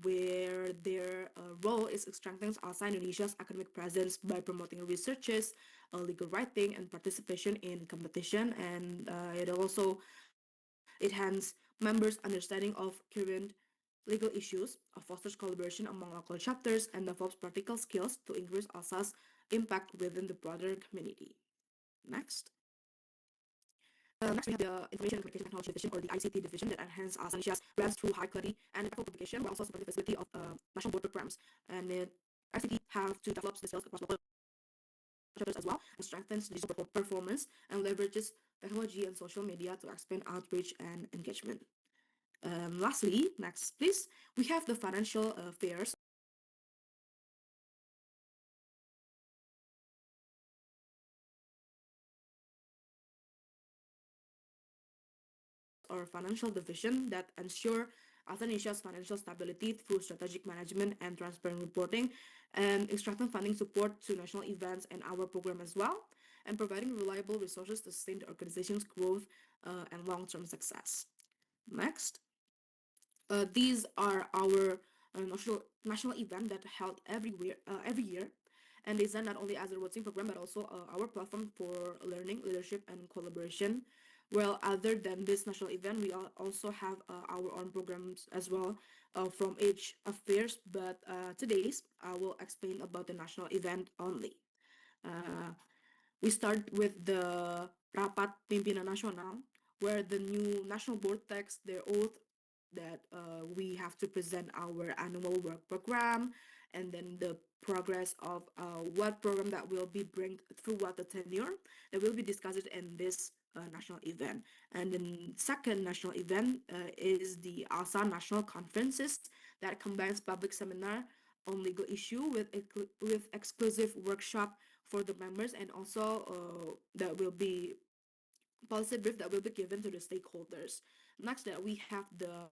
where their role is to strengthen ALSA Indonesia's academic presence by promoting researches, legal writing, and participation in competition. And it also enhance members' understanding of current legal issues, fosters collaboration among local chapters, and develops practical skills to increase ALSA's impact within the broader community. Next. Next, we have the Information and Communication Technology Division, or the ICT division, that enhance Indonesia's brands through high quality and impactful publication, but also supporting the facility of national board programs. And ICT have to develop the skills across local chapters as well, and strengthens digital performance and leverages technology and social media to expand outreach and engagement. Lastly, next please, we have the financial affairs or financial division that ensure Indonesia's financial stability through strategic management and transparent reporting, and extracting funding support to national events and our program as well, and providing reliable resources to sustain the organization's growth and long-term success. Next. These are our national event that held every year, and designed not only as a routine program but also our platform for learning, leadership, and collaboration. Well, other than this national event, we also have our own programs as well from each affairs. But today's I will explain about the national event only. Uh, we start with the Rapat Pimpinan Nasional, where the new national board takes their oath that we have to present our annual work program, and then the progress of what program that will be bring throughout the tenure that will be discussed in this national event. And then second national event is the ALSA National Conferences that combines public seminar on legal issue with exclusive workshop for the members, and also that will be policy brief that will be given to the stakeholders. Next, that we have the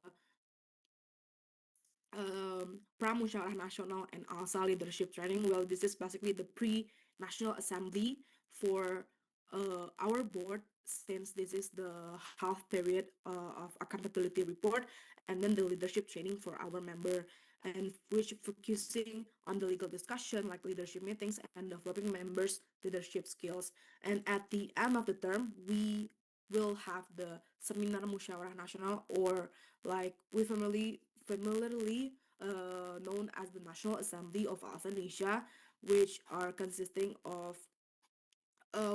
Pramusyawarah Nasional and ALSA leadership training. Well, this is basically the pre-national assembly for our board, since this is the half period of accountability report, and then the leadership training for our member, and which focusing on the legal discussion like leadership meetings and developing members leadership skills. And at the end of the term, we will have the Seminar Musyawarah Nasional, or like we familiarly known as the National Assembly of Indonesia, which are consisting of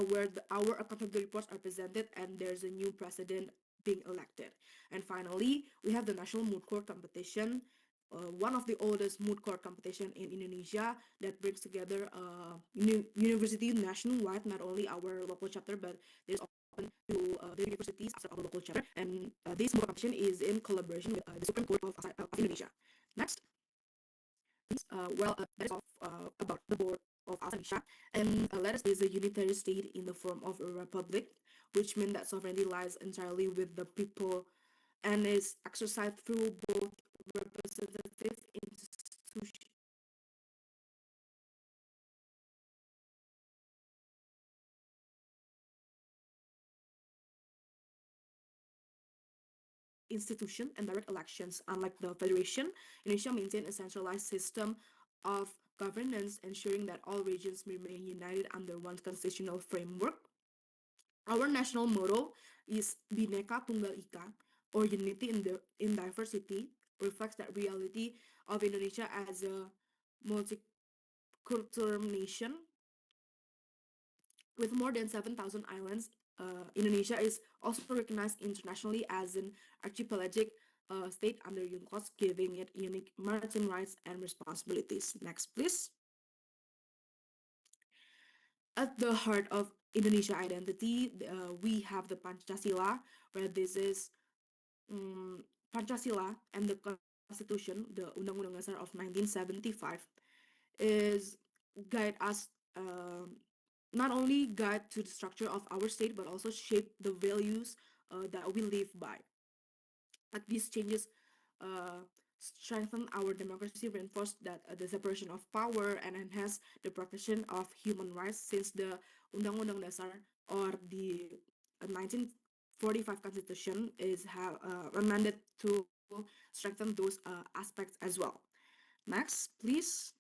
where our accountability reports are presented and there's a new president being elected. And finally, we have the National Moot Court Competition, one of the oldest moot court competition in Indonesia that brings together university nationwide, not only our local chapter, but there's open to the universities outside our local chapter. And this moot competition is in collaboration with the Supreme Court of Indonesia. Next. That is all about the board of Indonesia. And let us is a unitary state in the form of a republic, which means that sovereignty lies entirely with the people and is exercised through both representative institution and direct elections. Unlike the federation, Indonesia maintains a centralized system of governance, ensuring that all regions remain united under one constitutional framework. Our national motto is Bhinneka Tunggal Ika, or unity in diversity, reflects that reality of Indonesia as a multicultural nation. With more than 7,000 islands, Indonesia is also recognized internationally as an archipelagic state under UNCLOS, giving it unique maritime rights and responsibilities. Next, please. At the heart of Indonesia identity, we have the Pancasila, where this is Pancasila and the Constitution, the Undang-Undang Dasar of 1975, is guide us not only guide to the structure of our state, but also shape the values that we live by. Like these changes strengthen our democracy, reinforce that the separation of power, and enhance the protection of human rights, since the Undang-Undang Dasar, or the 1945 Constitution, is amended to strengthen those aspects as well. Next, please.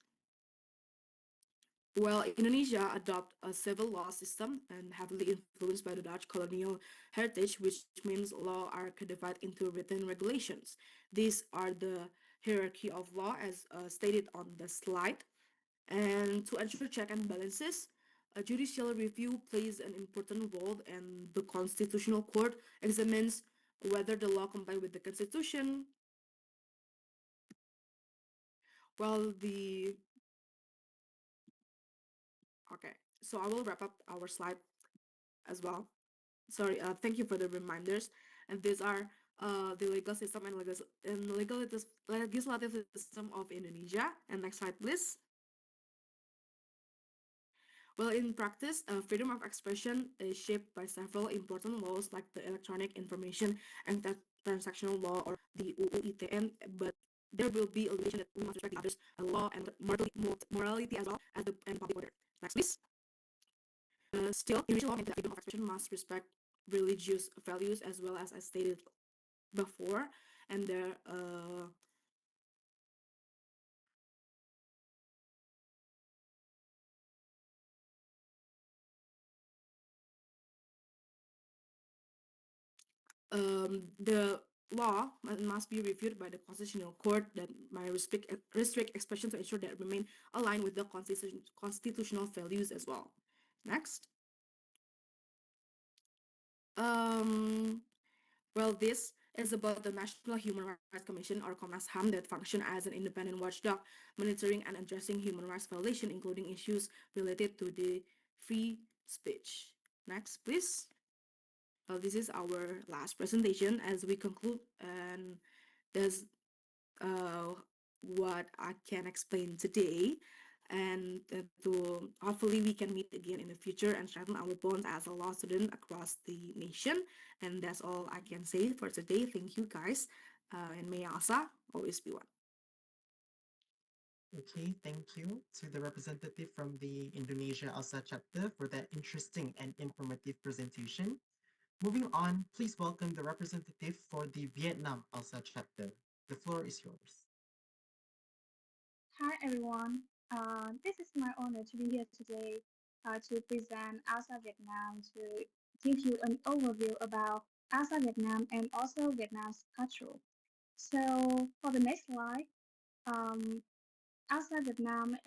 While Indonesia adopt a civil law system and heavily influenced by the Dutch colonial heritage, which means law are codified into written regulations. These are the hierarchy of law as stated on the slide. And to ensure check and balances, a judicial review plays an important role, and the Constitutional Court examines whether the law complies with the Constitution, while the okay. So I will wrap up our slide as well. Sorry, thank you for the reminders. And these are the legal system and legislative system of Indonesia. And next slide, please. Well, in practice, freedom of expression is shaped by several important laws like the Electronic Information and Transactional Law or the UU-ITE, but there will be a limitation that we must respect the others, law and morality as well as the and public order. Next, please. Still, Indonesian law and the freedom of expression must respect religious values as well as I stated before, and there the law must be reviewed by the constitutional court that might restrict expression to ensure that it remain aligned with the constitutional values as well. Next. Um, well, this is about the National Human Rights Commission or Komnas HAM that function as an independent watchdog, monitoring and addressing human rights violation, including issues related to the free speech. Next, please. Well, this is our last presentation as we conclude, and that's what I can explain today. And to hopefully we can meet again in the future and strengthen our bonds as a law student across the nation. And that's all I can say for today. Thank you, guys, and may ALSA always be one. Okay, thank you to the representative from the Indonesia ALSA chapter for that interesting and informative presentation. Moving on, please welcome the representative for the Vietnam ALSA chapter. The floor is yours. Hi everyone. This is my honor to be here today to present ALSA Vietnam to give you an overview about ALSA Vietnam and also Vietnam's culture. So for the next slide, um, ALSA Vietnam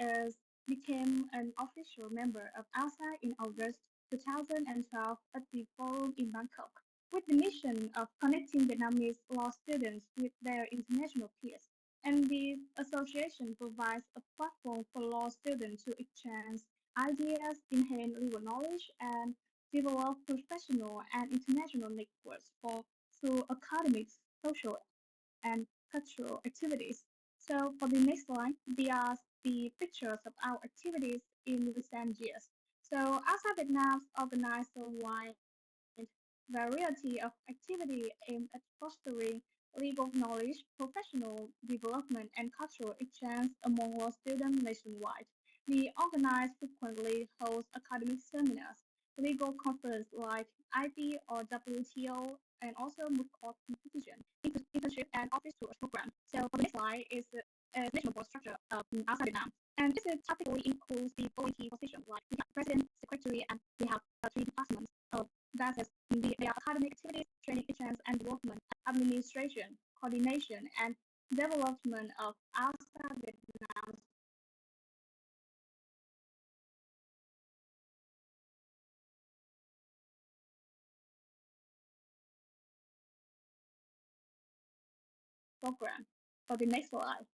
became an official member of ALSA in August 2012 at the Forum in Bangkok, with the mission of connecting Vietnamese law students with their international peers. And the association provides a platform for law students to exchange ideas, enhance legal knowledge, and develop professional and international networks through academics, social, and cultural activities. So for the next slide, they are the pictures of our activities in recent years. So ASA Vietnam organized a wide variety of activity aimed at fostering legal knowledge, professional development, and cultural exchange among law students nationwide. We organize frequently host academic seminars, legal conferences like IP or WTO, and also moot court competition, internship, and office tours program. So for the next slide is the national board structure of ASA Vietnam. And this typically includes the following key positions like we have president, secretary, and we have three departments. That is, they are academic activities, training exchange and development, administration, coordination, and development of ASA Vietnam's program. For the next slide,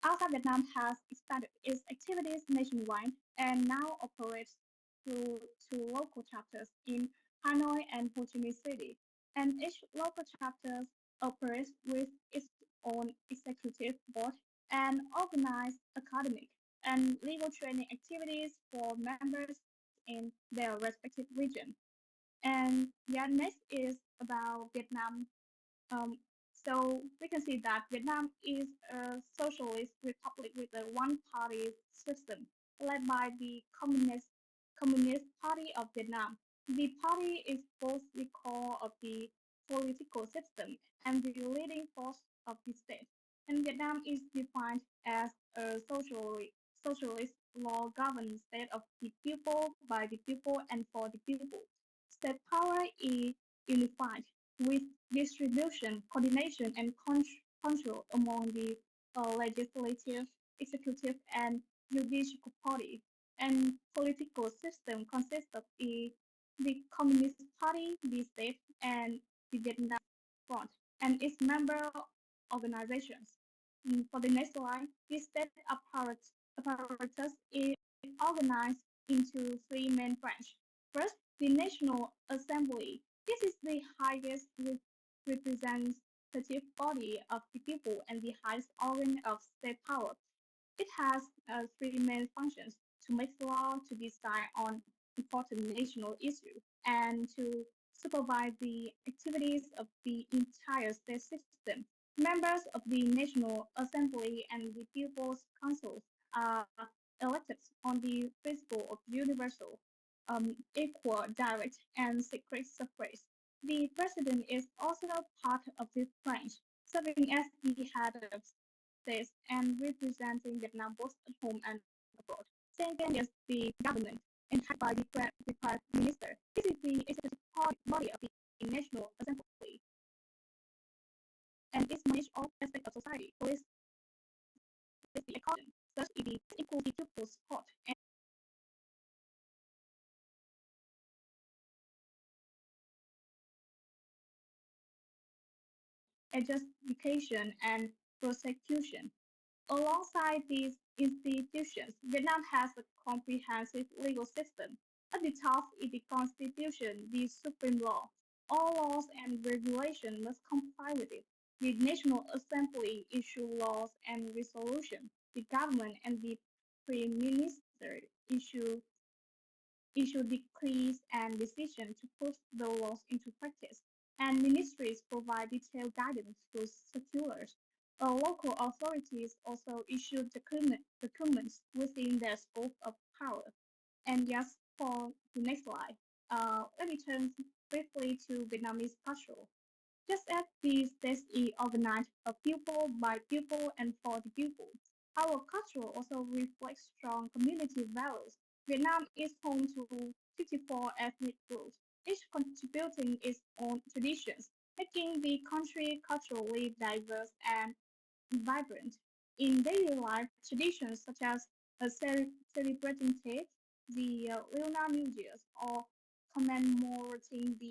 ALSA Vietnam has expanded its activities nationwide and now operates through two local chapters in Hanoi and Ho Chi Minh City. And each local chapter operates with its own executive board and organizes academic and legal training activities for members in their respective region. And yeah, next is about Vietnam. um, so we can see that Vietnam is a socialist republic with a one-party system led by the Communist Party of Vietnam. The party is both the core of the political system and the leading force of the state. And Vietnam is defined as a socialist law governs state of the people, by the people, and for the people. State power is unified with distribution, coordination, and control among the legislative, executive, and judicial body. And political system consists of the Communist Party, the state, and the Vietnam Front, and its member organizations. For the next slide, the state apparatus is organized into three main branches. First, the National Assembly. This is the highest representative body of the people and the highest organ of state power. It has three main functions: to make law, to decide on important national issues, and to supervise the activities of the entire state system. Members of the National Assembly and the People's Council are elected on the principle of universal, equal, direct, and secret suffrage. The president is also part of this branch, serving as the head of state and representing Vietnam both at home and abroad. Second is the government, and headed by the Prime Minister. This is the executive body of the National Assembly, and it manages all aspects of society, police, the economy, such as the equal the people's support and adjudication and prosecution. Alongside these institutions, Vietnam has a comprehensive legal system. At the top is the Constitution, the supreme law. All laws and regulations must comply with it. The National Assembly issue laws and resolutions. The government and the Prime Minister issue decrees and decisions to put the laws into practice, and ministries provide detailed guidance through circulars. Local authorities also issue documents within their scope of power. And yes, for the next slide, let me turn briefly to Vietnamese culture. Just as the state is organized of people, by people, and for the people, our culture also reflects strong community values. Vietnam is home to 54 ethnic groups, each contributing its own traditions, making the country culturally diverse and vibrant. In daily life, traditions such as celebrating Tet, the Lunar New Year's, or commemorating the